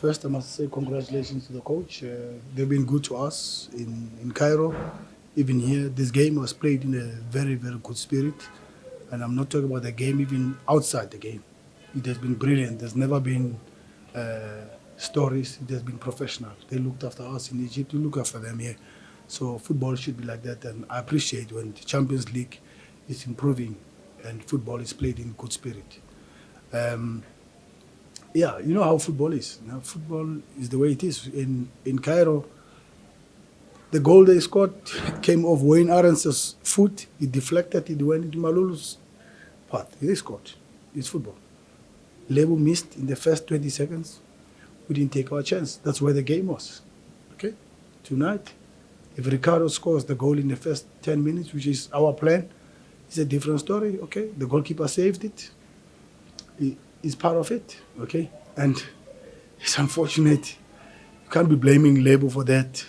First, I must say congratulations to the coach. They've been good to us in Cairo. Even here, this game was played in a very, very good spirit. And I'm not talking about the game, even outside the game. It has been brilliant. There's never been stories. It has been professional. They looked after us in Egypt. We look after them here. So football should be like that. And I appreciate when the Champions League is improving and football is played in good spirit. Yeah, you know how football is. Now, football is the way it is. In Cairo, the goal they scored came off Wayne Aarons' foot. It deflected. It went into Malulu's path. They scored. It's football. Lebo missed in the first 20 seconds. We didn't take our chance. That's where the game was. Okay? Tonight, if Ricardo scores the goal in the first 10 minutes, which is our plan, it's a different story. Okay? The goalkeeper saved it. Is part of it, okay? And it's unfortunate. You can't be blaming Lebo for that,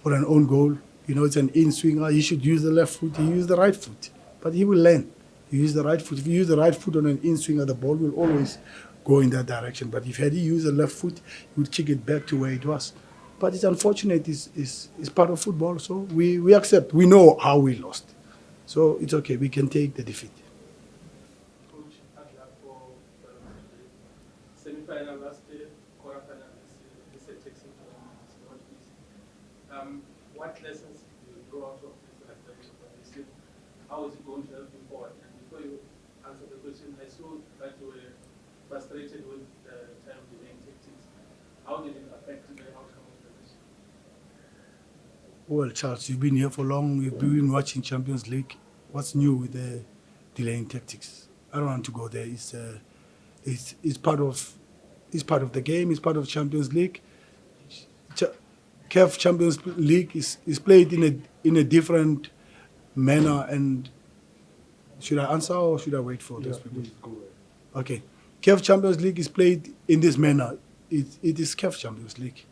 for an own goal. You know, it's an in-swinger. He should use the left foot. He used the right foot. But he will learn. He used the right foot. If you use the right foot on an in-swinger, the ball will always go in that direction. But if he used the left foot, he would kick it back to where it was. But it's unfortunate. It's part of football. So we accept. We know how we lost. So it's okay. We can take the defeat. Semi-final last year, quarter-final this year, taxing tournament. What lessons do you draw out of this this year? How is it going to help you forward? And before you answer the question, I saw that you were frustrated with the time delaying tactics. How did it affect the outcome of the match? Well, Charles, you've been here for long. You've been watching Champions League. What's new with the delaying tactics? I don't want to go there. It's part of the game. It's part of Champions League. CAF Champions League is played in a different manner. And should I answer or should I wait for those people? Please go ahead. Okay, CAF Champions League is played in this manner. It is CAF Champions League.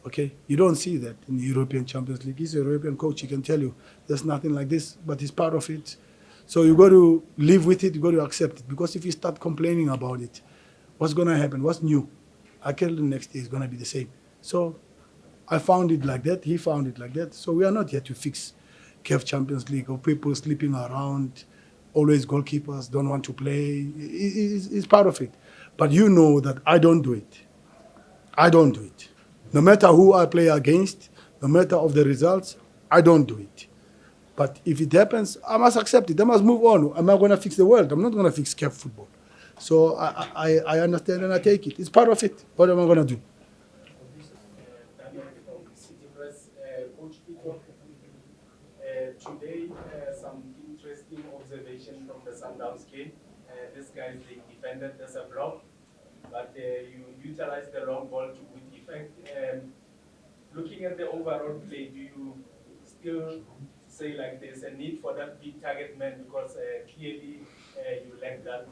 Okay, you don't see that in the European Champions League. He's a European coach. He can tell you there's nothing like this, but it's part of it. So you got to live with it, you got to accept it. Because if you start complaining about it, what's going to happen? What's new? I tell the next day is going to be the same. So I found it like that, he found it like that. So we are not here to fix CAF Champions League or people sleeping around, always goalkeepers don't want to play. It's part of it. But you know that I don't do it. I don't do it. No matter who I play against, no matter of the results, I don't do it. But if it happens, I must accept it. I must move on. I'm not going to fix the world. I'm not going to fix CAF football. So I understand and I take it. It's part of it. What am I going to do? Coach Pitso, today some interesting observation from the Sundowns game. These guys, they defended as a block, but you utilized the long ball to good effect. Looking at the overall play, do you still say like there's a need for that big target man because clearly you lack that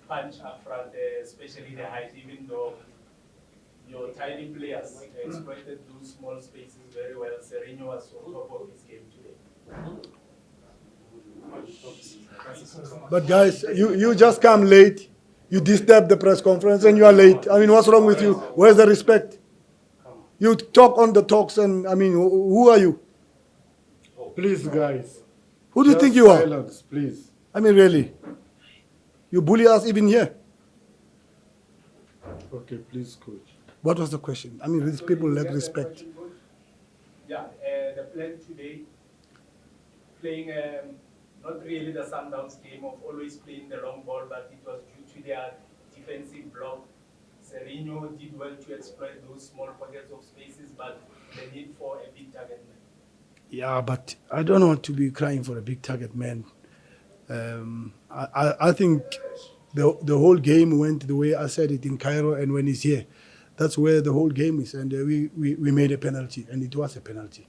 punch up front, especially the height, even though your tiny players exploited those small spaces very well. Sereno was on top of his game today. But guys, you just come late. You disturb the press conference and you are late. I mean, what's wrong with you? Where's the respect? You talk on the talks and, I mean, who are you? Please, guys. Who do you think you are? Silence, please. I mean, really? You bully us even here. Okay, please, coach. What was the question? I mean, these people lack respect. Yeah, the plan today, playing not really the Sundowns game of always playing the long ball, but it was due to their defensive block. Sereno did well to exploit those small pockets of spaces, but the need for a big target man. Yeah, but I don't want to be crying for a big target man. I think the whole game went the way I said it in Cairo and when he's here. That's where the whole game is. And we made a penalty, and it was a penalty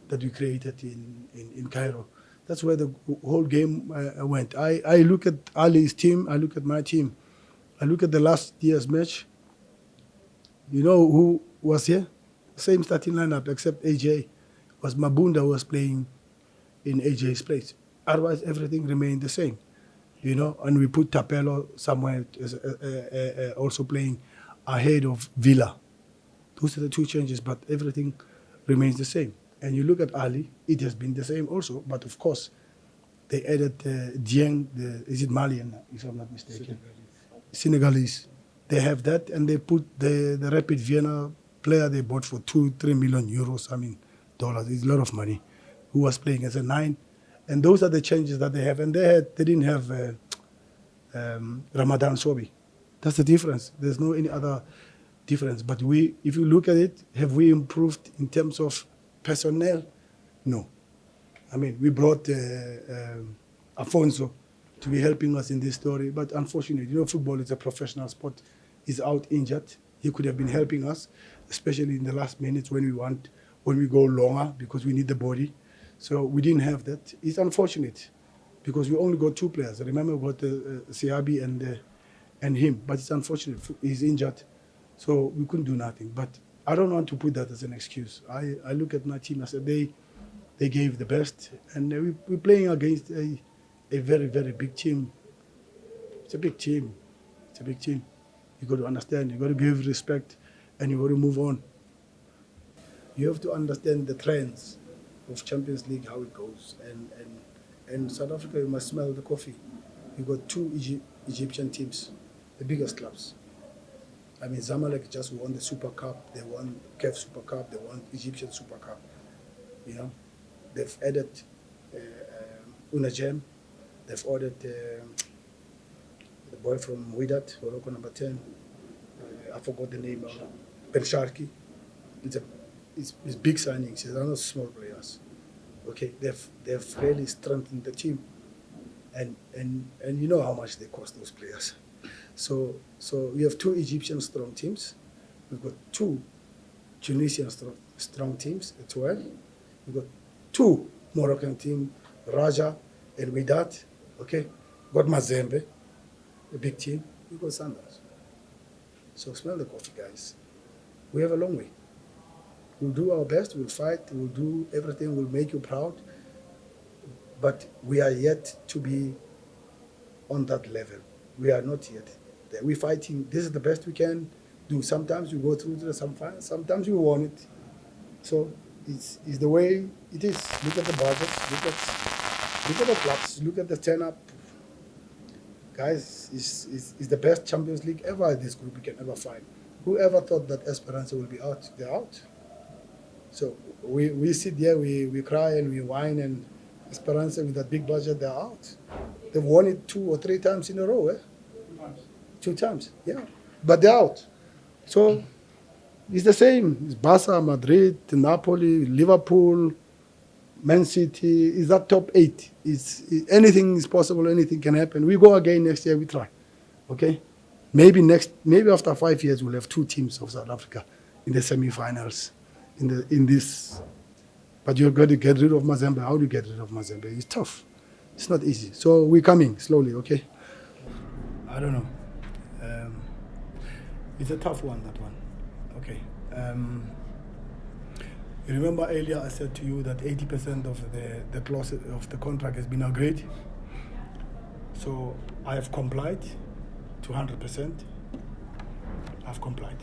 that we created in Cairo. That's where the whole game went. I look at Ahly's team, I look at my team. I look at the last year's match. You know who was here? Same starting lineup except AJ. It was Mabunda who was playing in AJ's place. Otherwise, everything remained the same. You know, and we put Tapelo somewhere also playing ahead of Villa. Those are the two changes, but everything remains the same. And you look at Ahly, it has been the same also, but of course, they added Dieng, is it Malian, if I'm not mistaken? Senegalese. They have that, and they put the Rapid Vienna player they bought for 2-3 million euros, I mean, dollars. It's a lot of money, who was playing as a 9. And those are the changes that they have. And they didn't have Ramadan Sobi. That's the difference. There's no any other difference. But if you look at it, have we improved in terms of personnel? No. I mean, we brought Afonso to be helping us in this story. But unfortunately, football is a professional sport. He's out injured. He could have been helping us, especially in the last minutes when we go longer because we need the body. So we didn't have that. It's unfortunate because we only got 2 players. Remember, we got Siabi and him. But it's unfortunate. He's injured. So we couldn't do nothing. But I don't want to put that as an excuse. I look at my team. I said they gave the best. And we're playing against a very, very big team. It's a big team. It's a big team. You got to understand. You got to give respect. And you got to move on. You have to understand the trends of Champions League, how it goes. And South Africa, you must smell the coffee. You got 2 Egyptian teams, the biggest clubs. I mean, Zamalek just won the Super Cup. They won CAF Super Cup. They won Egyptian Super Cup. They've added Unajem. They've added the boy from Wydad, Morocco number 10. I forgot the name. Ben Sharki. It's big signings. They're not small players. Okay, they've really strengthened the team, and you know how much they cost those players. So we have 2 Egyptian strong teams. We've got 2 Tunisian strong teams as well. We've got 2 Moroccan teams, Raja and Wydad. Okay, got Mazembe, a big team. We got Sundowns. So smell the coffee, guys. We have a long way. We'll do our best, we'll fight, we'll do everything, we'll make you proud. But we are yet to be on that level. We are not yet there. We're fighting. This is the best we can do. Sometimes we go through to the semi-finals, sometimes we won it. So it's the way it is. Look at the budgets, look at the clubs, look at the turn-up. Guys, it's the best Champions League ever this group we can ever find. Whoever thought that Esperance will be out, they're out. So we sit there, we cry and we whine, and Esperance with that big budget, they're out. They've won it 2 or 3 times in a row, 2 times, yeah. But they're out. So it's the same. It's Barca, Madrid, Napoli, Liverpool, Man City. It's that top 8. Anything is possible, anything can happen. We go again next year, we try. Okay? Maybe after 5 years we'll have 2 teams of South Africa in the semi-finals. In this, but you've got to get rid of Mazembe. How do you get rid of Mazembe? It's tough. It's not easy. So we're coming slowly, okay? I don't know. It's a tough one, that one. Okay. You remember earlier I said to you that 80% of the clause of the contract has been agreed. So I have complied to 100%. I've complied.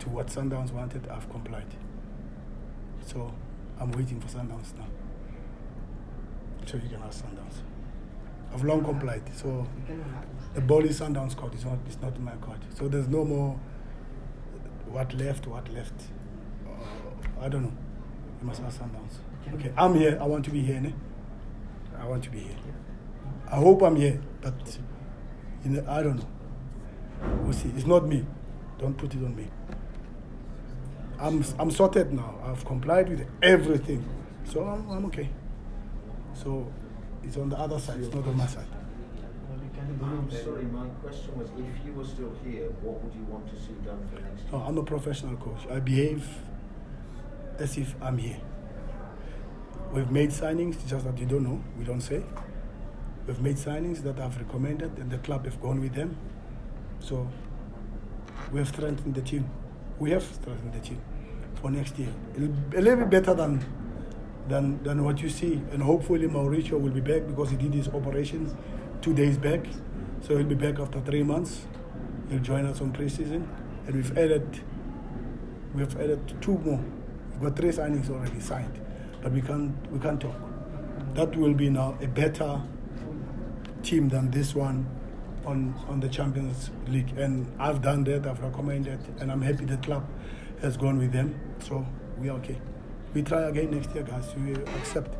To what Sundowns wanted, I've complied. So I'm waiting for Sundowns now. So you can ask Sundowns. I've long complied. So the ball is Sundowns' court. It's not in my court. So there's no more what left. I don't know. You must ask Sundowns. Okay, I'm here. I want to be here. Ne? I want to be here. I hope I'm here, but I don't know. We'll see. It's not me. Don't put it on me. I'm sorted now. I've complied with everything, so I'm okay. So it's on the other side. It's not on my side. I'm sorry. My question was, if you were still here, what would you want to see done for next year? No, I'm a professional coach. I behave as if I'm here. We've made signings, just that you don't know. We don't say. We've made signings that I've recommended, and the club have gone with them. So we have strengthened the team. We have strengthened the team for next year. A little bit better than what you see. And hopefully Mauricio will be back because he did his operation 2 days back. So he'll be back after 3 months. He'll join us on pre-season. And we've added We've added 2 more. We've got 3 signings already signed, but we can't talk. That will be now a better team than this one on the Champions League. And I've done that, I've recommended, and I'm happy the club has gone with them. So we are okay. We try again next year, guys. We accept.